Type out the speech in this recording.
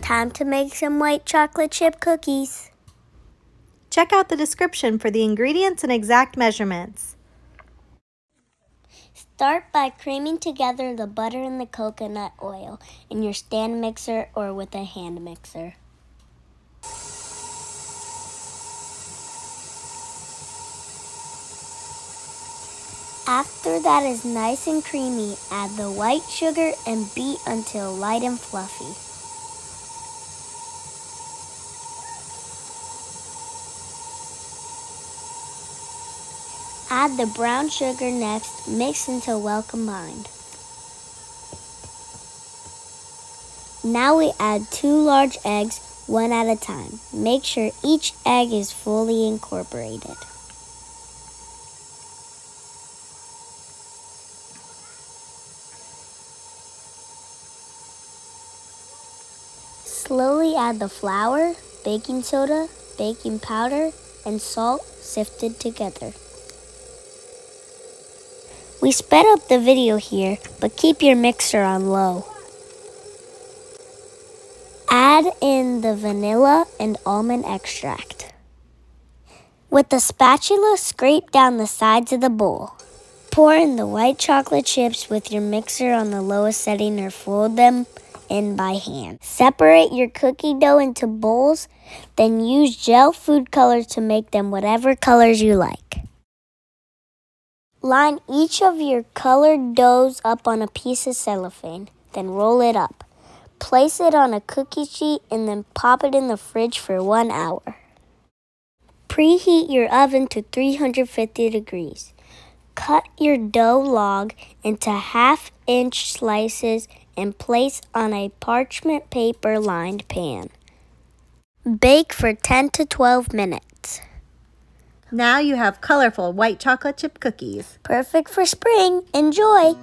Time to make some white chocolate chip cookies. Check out the description for the ingredients and exact measurements. Start by creaming together the butter and the coconut oil in your stand mixer or with a hand mixer. After that is nice and creamy, add the white sugar and beat until light and fluffy. Add the brown sugar next, mix until well combined. Now we add 2 large eggs, one at a time. Make sure each egg is fully incorporated. Slowly add the flour, baking soda, baking powder, and salt sifted together. We sped up the video here, but keep your mixer on low. Add in the vanilla and almond extract. With the spatula, scrape down the sides of the bowl. Pour in the white chocolate chips with your mixer on the lowest setting or fold them in by hand. Separate your cookie dough into bowls, then use gel food colors to make them whatever colors you like. Line each of your colored doughs up on a piece of cellophane, then roll it up. Place it on a cookie sheet and then pop it in the fridge for 1 hour. Preheat your oven to 350 degrees. Cut your dough log into 1/2-inch slices and place on a parchment paper lined pan. Bake for 10 to 12 minutes. Now you have colorful white chocolate chip cookies. Perfect for spring. Enjoy!